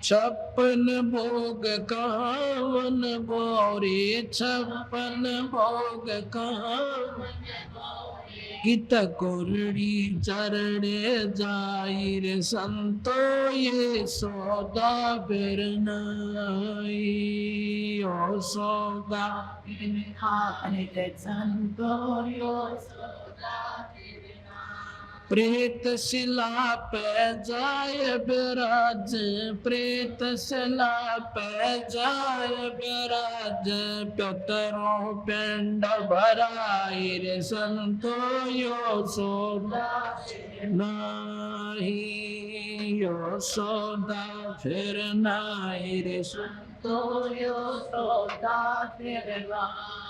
छप्पन भोग कावन बोरे, छप्पन भोग कावन कित कोरड़ी चरणे जाई रे संतो ये सौदा फिर नाही, यो सौदा फिर नाही रे संतो यो सौदा फिर नाही। प्रेत शिला पे जाय बिराज, प्रेत शिला पे जाय बिराज, प्योतरो पिंड भराई रे संतो यो सौदा नाही, यो सौदा फिर नाही रे संतो यो सौदा फिर नाही।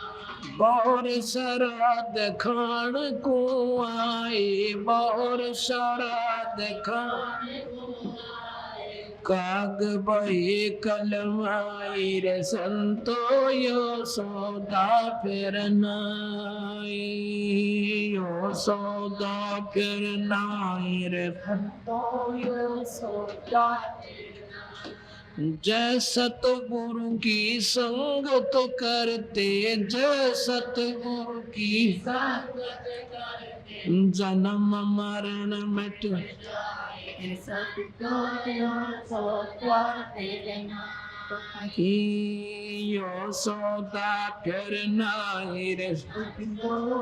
बौर शराद खान को आए, बौर शराद खान काग बहे कलमाई रे संतो यो सौदा फिर नाही, यो सौदा फिर नाही रे संतो यो सौदा। जय सतगुरु की संगत करते, जय सतगुरु की संगत करते, जन्म मरण मिट जाए सतगुरु सौदा फिर नाही, यो सौदा फिर नाही रे सतगुरु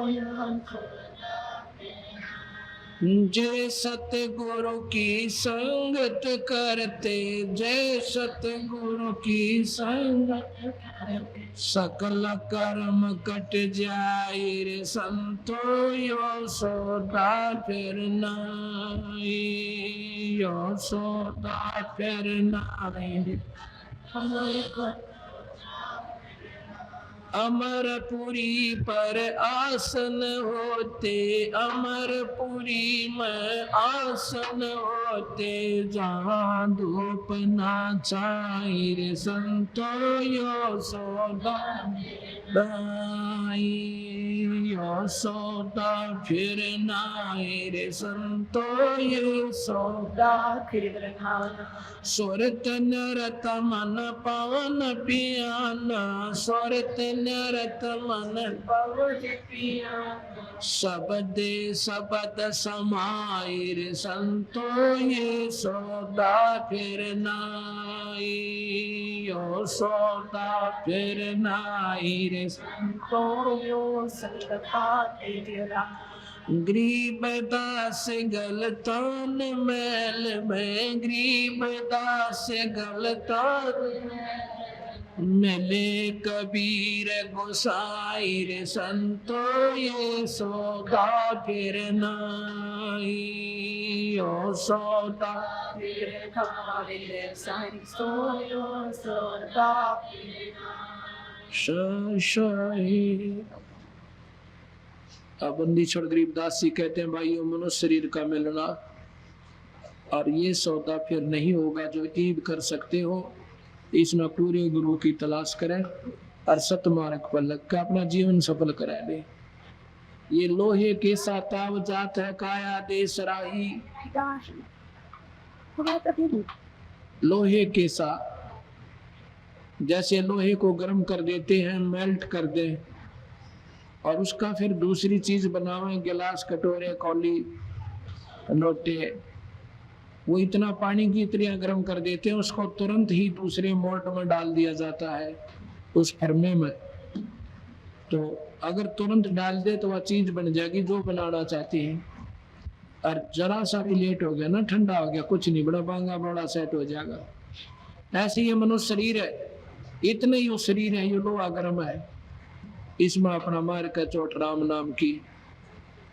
जय सतगुरु की संगत करते, जय सतगुरु की संगत करते, सकल कर्म कट जाए रे संतो यो सौदा फिर नाही, यो सौदा फिर नाही। अमरपुरी पर आसन होते, अमरपुरी में आसन होते, जहाँ धूप ना छाई रे संतो यो सौदा नाही, यो सौदा फिर नाही रे संतो यो सौदा फिर नाही। सुरत नरत मन पवन पियाना, सुरत नरत मन पवन पियाना, शब्दे शब्द समाई रे संतो ये सौदा फिर नाही, यो सौदा फिर नाही रे संतो यो सौदा फिर नाही। गरीबदास गलतान मैल में, गरीबदास गलतान मिले कबीर गोसाई रे संतो ये सौदा फिर नाई ओ सौदा फिर खाली रे संतो सौदा शाही। अब बंदी छोड़ गरीबदास जी कहते हैं भाइयों मनुष्य शरीर का मिलना और ये सौदा फिर नहीं होगा जो ईद कर सकते हो। इसमें पूरे गुरु की तलाश करें और सतमार्ग पर लग कर अपना जीवन सफल करा ले। ये लोहे के साताव जात है काया देश राही। लोहे के साथ जैसे लोहे को गर्म कर देते हैं, मेल्ट कर दें और उसका फिर दूसरी चीज बनावें, गिलास कटोरे कौली लोटे, वो इतना पानी की इतनी गर्म कर देते हैं उसको तुरंत ही दूसरे मोल्ड में डाल दिया जाता है उस फर्मे में। तो अगर तुरंत डाल दे तो वह चीज बन जाएगी जो बनाना चाहती है। और जरा सा भी लेट हो गया ना, ठंडा हो गया, कुछ नहीं बड़ा बांगा बड़ा सेट हो जाएगा। ऐसे ये मनुष्य शरीर है, इतने ही वो शरीर है, ये लोहा गर्म है, इसमें अपना मार का चोट राम नाम की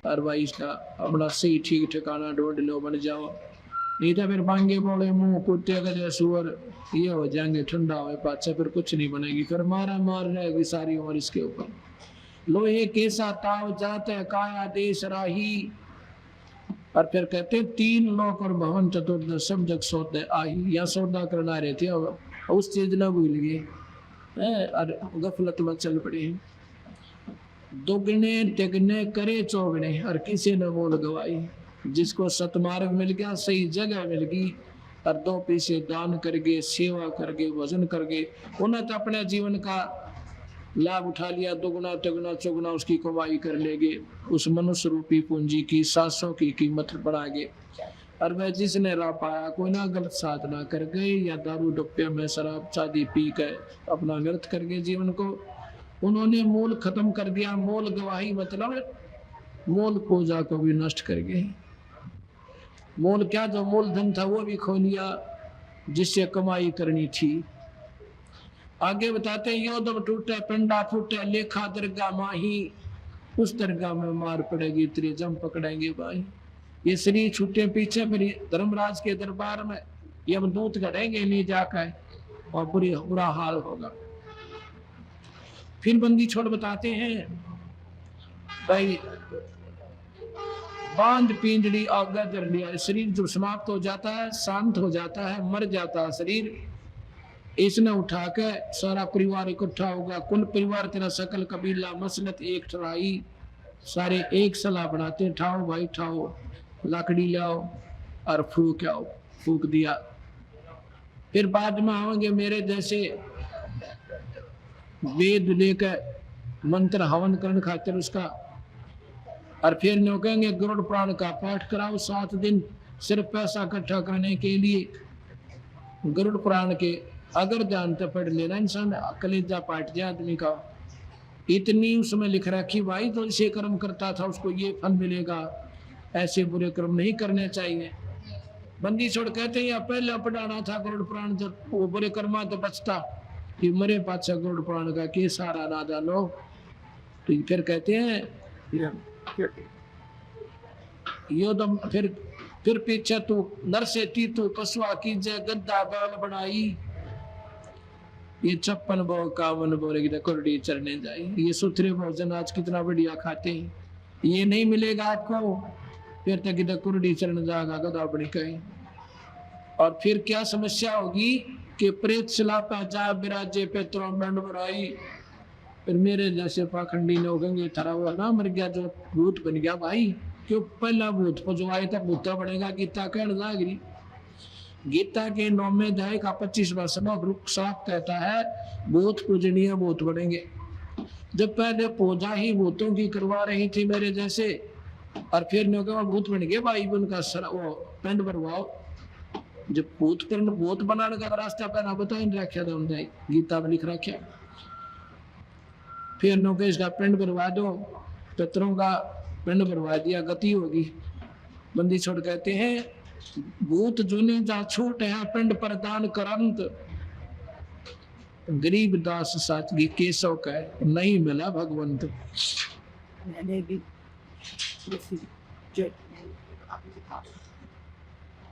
और भाई इसका अपना सही ठीक ठिकाना ढूंढ लो, बन जाओ। नहीं तो फिर बांगे बोले मुंह कुत्ते गधे सुअर ये हो जाएंगे, ठंडा हो पाचा फिर कुछ नहीं बनेगी, फिर मारा मार रहेगी सारी उम्र इसके ऊपर। लोहे कैसा ताव जात है काया देश राही। और फिर कहते हैं तीन लोक और भवन चतुर्थ सब जग सौदे आही। या सौदा करना रहे थे अब उस चीज ना भूल गए और गफलत में चल पड़े। दुगने तिगने करे चौगने और किसी ने मोल गवाई। जिसको सतमार्ग मिल गया, सही जगह मिल गई और दो पैसे दान करके सेवा करके भजन करके उन्हें तो अपने जीवन का लाभ उठा लिया, दुगुना तिगुना चौगुना उसकी कमाई कर लेंगे। उस मनुष्य रूपी पूंजी की 700 की कीमत बढ़ागे। और वह जिसने राह पाया, कोई ना गलत साधना कर गए या दारू डुप्पे में शराब चादी पी कर अपना व्यर्थ कर गए जीवन को, उन्होंने मूल खत्म कर दिया। मूल गवाही मतलब मूल पूजा को भी नष्ट कर गए। मूल क्या, जो मूलधन था वो भी खो लिया जिससे कमाई करनी थी। आगे बताते हैं योदम टूटे पिंडा फूटे लेखा दरगाह माही। उस दरगाह में मार पड़ेगी तेरे जम पकड़ेंगे भाई। ये शरीर छूटे पीछे फिर धर्मराज के दरबार में यमदूत करेंगे नहीं जाकर और बुरा हाल होगा। फिर बंदी छोड़ बताते हैं भाई बांध पिंजड़ी आगे कर लिया। शरीर जो समाप्त हो जाता है, शांत हो जाता है, मर जाता है शरीर, इसने उठा के सारा परिवार इकट्ठा होगा। कुल परिवार तेरा सकल कबीला मसलत एक ठराई, सारे एक सलाह बनाते, ठाओ भाई ठाओ, लकड़ी लाओ और फूक आओ। फूक दिया। फिर बाद में आओगे मेरे जैसे वेद लेकर मंत्र हवन करने खातिर उसका, और फिर नो कहेंगे गरुड़ पुराण का पाठ कराओ 7 दिन सिर्फ पैसा इकट्ठा करने के लिए। गरुड़ पुराण के अगर जानते पढ़ लेना इंसान कलेजा पाट जाए आदमी का। इतनी उसमें लिख रखी भाई तो इसे कर्म करता था उसको ये फल मिलेगा, ऐसे बुरे कर्म नहीं करने चाहिए। बंदी छोड़ कहते हैं या पहले पढ़ाना था गरुड़ पुराण, जब वो बुरे कर्मा तो बचता कि मरे पाचा गरुड़ पुराण का के सारा ना जानो। तो फिर कहते हैं योदम फिर पीछे तू नर से तू पशुआ कीजे गद्दा बाल बनाई। ये 56 भोग 51 बोलेगी तो कुरडी चरने जाए। ये सुथरे भोजन आज कितना बढ़िया खाते हैं, ये नहीं मिलेगा आपको, फिर तक इधर कुरडी चरने जाएगा गदा अपनी कहीं। और फिर क्या समस्या होगी कि प्रेत सलापा जा बिराजे पे तुरंत बुराई। फिर मेरे जैसे पाखंडी लोग होंगे थारा हुआ ना मर गया जो भूत बन गया भाई, क्यों पहला भूत को जो आया था भूता बनेगा। गीता कहने जागरी, गीता के 9वें अध्याय का 25वां श्लोक साफ कहता है भूत पूजनीय भूत बनेंगे। जब पहले पूजा ही भूतों की करवा रही थी मेरे जैसे, और फिर ने कहा भूत बन गए भाई, उनका वो पिंड भरवाओ। जब भूत बनाने का रास्ता पहना बता नहीं रखा था उन्हें, गीता में लिख रखा। फिर नो इसका पिंड भरवा दो, पितरों का पिंड भरवा दिया, गति होगी। बंदी छोड़ कहते हैं भूत जुने जा छूट है पिंड प्रदान करंत। गरीब दास सादगी केशव का नहीं मिला भगवंत। मैंने भी जैसे जो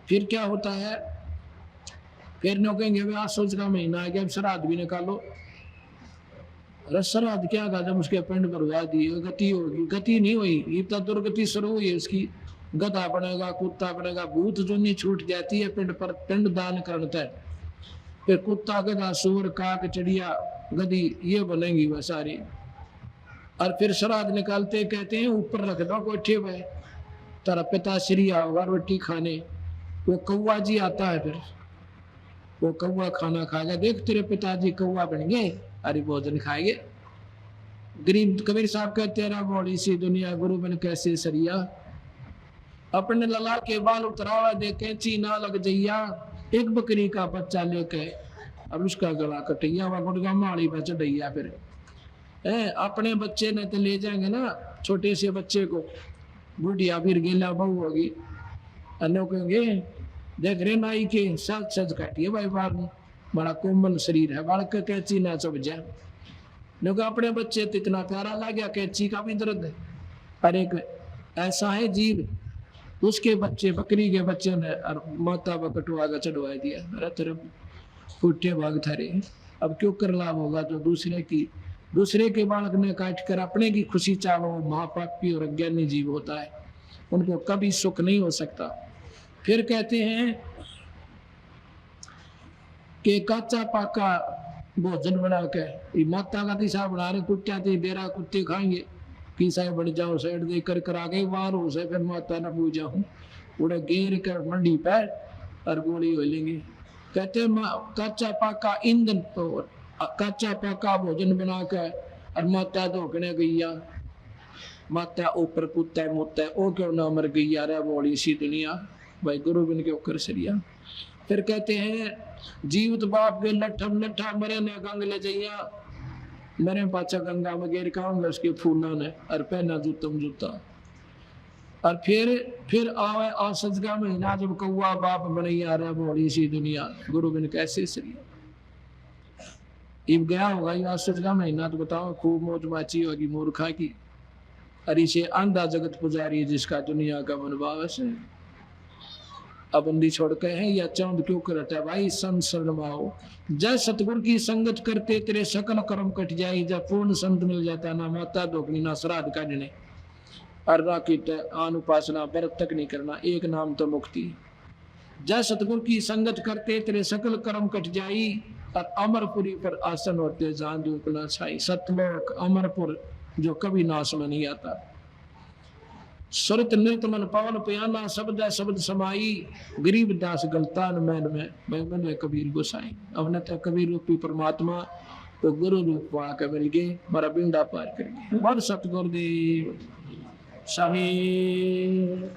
फिर क्या होता है, फिर नो कहेंगे वे आसोच का महीना आ गया, अब श्राद्ध भी निकालो। अरे श्राद्ध क्या था, जब उसके पिंड भरवा दिए गति होगी, गति नहीं हुई, इतना दुर्गति शुरू हुई है उसकी। गधा बनेगा, कुत्ता बनेगा, भूत जो नहीं छूट जाती है पिंड पर, पिंड दान करता है। फिर कुत्ता, गधा, सूअर, काक, चिड़िया, गधी ये बनेंगी वह सारी। और फिर श्राद्ध निकालते कहते हैं ऊपर रख दो कोठे पे, तेरा पिता श्री आओगा रोटी खाने। वो कौवा जी आता है, फिर वो कौवा खाना खाएगा, देख तेरे पिताजी कौवा बन गए, अरे भोजन खाएंगे। गरीब कबीर साहब कहते हैं बड़ी सी दुनिया गुरु बन कैसे सरिया, अपने लला के बाल उतरावा दे कैंची ना लग जइया, एक बकरी का बच्चा लेके अब उसका गला कटैया, वह गुड़गा माड़ी पे चढ़ैया। फिर अपने बच्चे ने तो ले जाएंगे ना, छोटे से बच्चे को, बुढ़िया फिर गेला बहू होगी, अन्य कहेंगे देख रे नाई के सच सच काटिए भाई बार में, बड़ा कोमल शरीर है, बालक कैंची ना चुभ जाए। क्योंकि अपने बच्चे तो इतना प्यारा लग गया, कैंची का भी दर्द है। और एक ऐसा है जीव, उसके बच्चे, बकरी के बच्चे ने माता व कटवा का चढ़वा दिया, अरे तेरे फूटे भाग थारे, अब क्यों कर लाभ होगा जो दूसरे के बालक ने काट कर अपने की खुशी चाहो। महापापी और अज्ञानी जीव होता है, उनको कभी सुख नहीं हो सकता। फिर कहते हैं कि कच्चा पाका भोजन बना के माता का दिशा बना रहे, कुत्ता थी बेरा कुत्ते खाएंगे, किसा बढ़ जाओ साइड दे कर कर आ गए वार हो से, फिर माता न पूजा हूँ उड़े घेर कर मंडी पैर और गोली हो लेंगे। कहते कच्चा पाका ईंधन तो कच्चा पाका भोजन बना के और माता धोकने गैया, माता ऊपर कुत्ता मुत्ता ओ क्यों ना मर गई यार बड़ी सी दुनिया, भाई गुरु बिन के ऊपर सरिया। फिर कहते हैं जीवित बाप के लठम लठा मरे ने गंग ले जइया, मेरे पाचा गंगा में गेर खाऊंगा उसके फूना ने और पहना जूतम जूता। और फिर आवे आसज का महीना, जब कौआ बाप बनी आ रहा बड़ी सी दुनिया, गुरु बिन कैसे सरिया। इब गया होगा ये आसज का महीना, तो बताओ खूब मौज माची होगी मूर्खा की। अरे से आंधा जगत पुजारी जिसका दुनिया का मनभाव है, अब बंदी छोड़ के हैं या चांद क्यों करता है भाई, संत शरणमाओ। जय सतगुरु की संगत करते तेरे सकल कर्म कट जाए, जब पूर्ण संत मिल जाता ना माता धोकनी ना श्राद्ध काटने और ना कीट आन उपासना व्रत तक नहीं करना, एक नाम तो मुक्ति। जय सतगुरु की संगत करते तेरे सकल कर्म कट जाई, और अमरपुरी पर आसन होते जान धूप ना छाई। सतलोक अमरपुर जो कभी नाश में नहीं आता। सुरत नृत मन पवन प्याना, शब्द शब्द समाई, गरीब दास गलतान मैं कबीर गोसाई। अब न तो कबीर रूपी परमात्मा तो गुरु रूप पाके मिल गए, हमारा बिंदा पार कर गए। वर सतगुरुदेव साहेब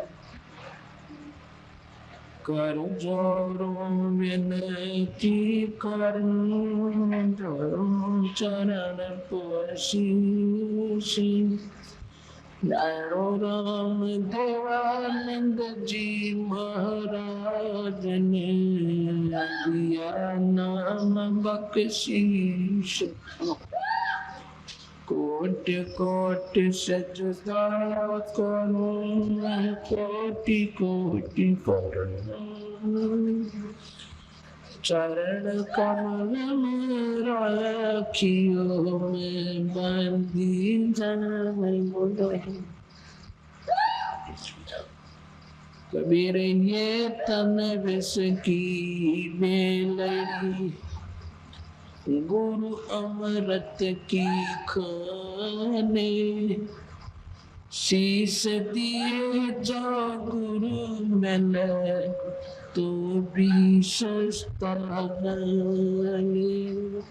कर जोरो विनती कर, चरण पोशीसी। नारो राम देवानंद जी महाराज ने दिया नाम बख्शीश। कोटि कोटि सजदा करो, कोटि कोटि चरण कमल में राखियो में बंदी जाए। कबीर ये तन विष की बेलड़ी, गुरु अमृत की खाने। शीश दिए जो गुरु मैंने तो भी सस्ता नहीं।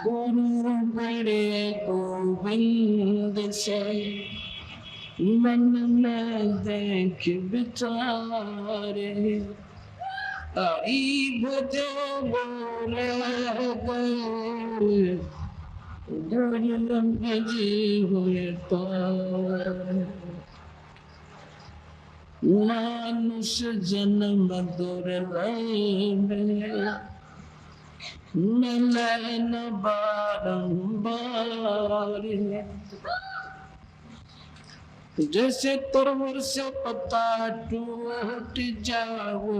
गुरु बड़े गोविंद से मन में देख विचारे, हरि भजो बोले गए, गुरु भजे हुए पार। मानुष जन्म दुर्लभ, नैन बारंबार जैसे तरवर से पत्ता टूट जाओ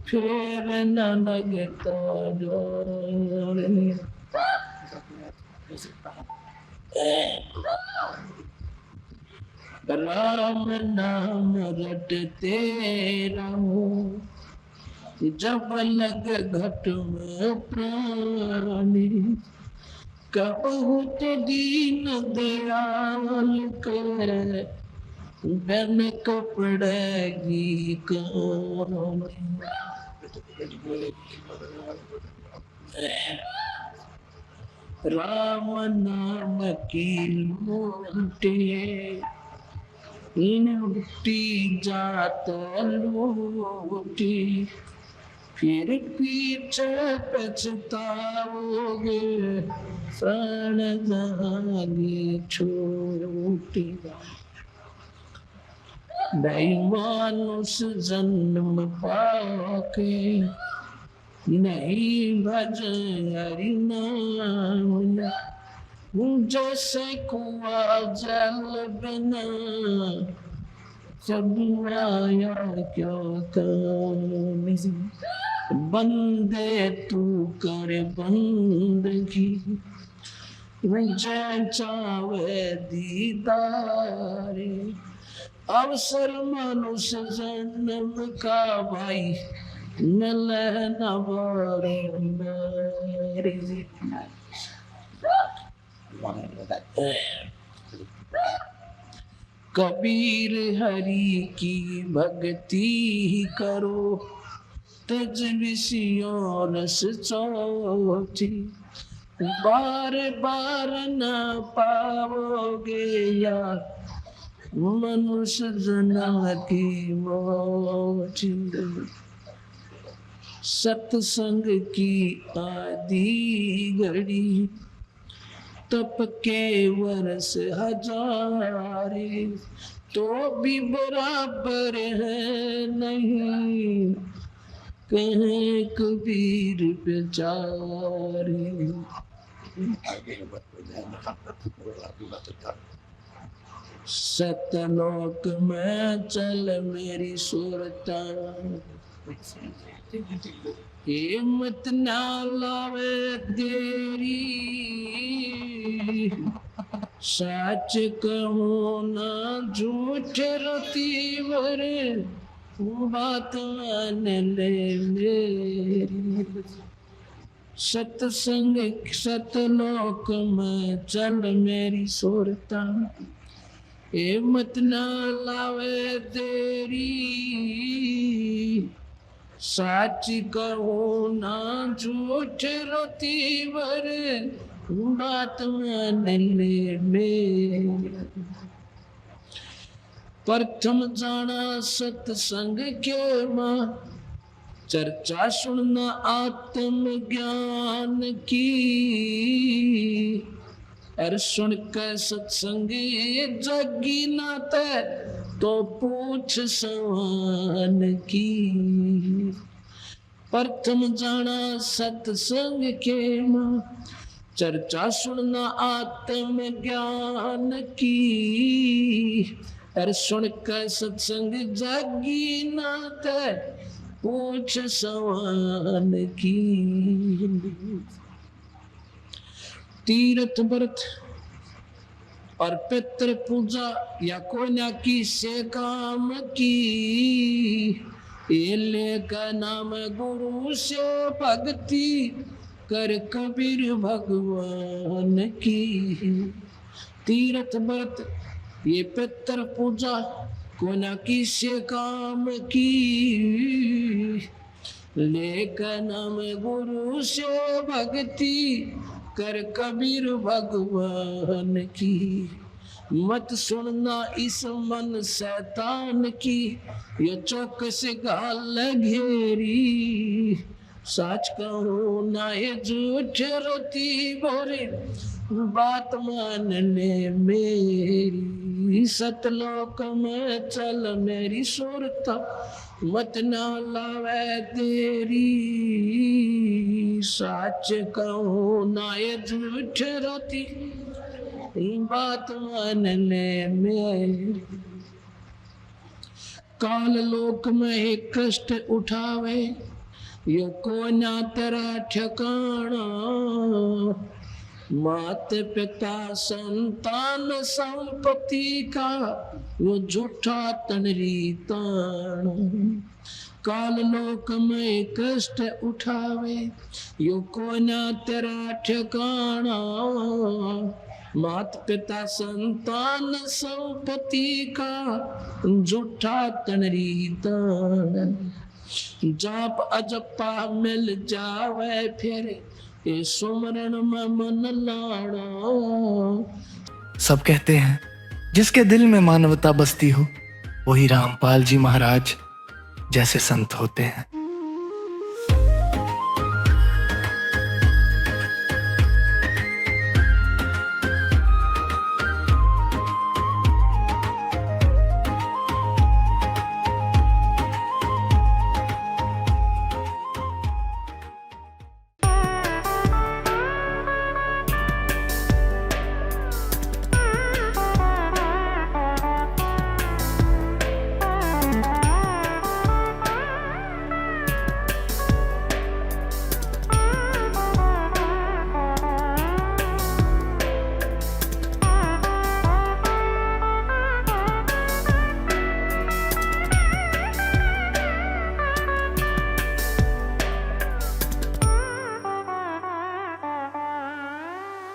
फिर न लगता जोड़ने राम नाम रटते रहो जब लग घट में प्राणी बहुत दीन दयाल कर बन कपड़ेगी कौन राम नाम की लूटे लूटी जात लूटी फिर पीछे पछताओगे प्राण जागे छोटी नहीं मानुष जन्म पाके नहीं भजन हरि नाम जैसे कुआं जल बिना सब आया क्या काम बंदे तू कर बंदगी चावे दीदारे अवसर मनुष्य जन्म का भाई मिल न कबीर हरि की भक्ति करो तज विषयों रस चोटी बार बार न पाओगे या मनुष्य जन्म की मोटी सत्संग की आदि घड़ी तप के वर्ष हजारे तो भी बराबर है नहीं कहे कबीर बेचारे सतलोक में चल मेरी सुरता हिम्मत ना लावे तेरी सच कहूँ ना झूठ रती वरे बात मान ले मेरी सत्संग सतलोक में चल मेरी सुरता हिम्मत ना लावे तेरी सच कहो ना झूठ रोती वर बात मान ले मेरी प्रथम जाना सत्संग के मां चर्चा सुनना आत्म ज्ञान की और सुन कर सत्संग जगी नाते तो पूछ सवान की प्रथम जाना सत्संग के मां चर्चा सुनना आत्म ज्ञान की और सुन कर सत्संग जगी नाते पूछ सवान की तीर्थ व्रत और पितृ पूजा या कोई ना किसे काम की एले का नाम गुरु से भक्ति कर कबीर भगवान की तीर्थ व्रत ये पितृ पूजा कोई ना किसे काम की लेकर नाम गुरु से भक्ति कर कबीर भगवान की मत सुनना इस मन शैतान की ये चौकस गाल घेरी सच कहो ना ये झूठ रोती बोरे बात मान ले मेरी सतलोक में चल मेरी सुरता मत ना लावे तेरी साच कहूँ ना ये झूठ रोती, बात मानने में। काल लोक में ही कष्ट उठावे, यो को ना तेरा ठिकाना। मात पिता संतान संपत्ति का वो झूठा तनरी तान। काल लोक में कष्ट उठावे, यो को ना तेरा ठिकाना। मात पिता संतान संपत्ति का झूठा तनरी तान। जाप अजपा मिल जावे फिर, ये सुमरण में मन लाड़ा। सब कहते हैं जिसके दिल में मानवता बसती हो, वही रामपाल जी महाराज जैसे संत होते हैं।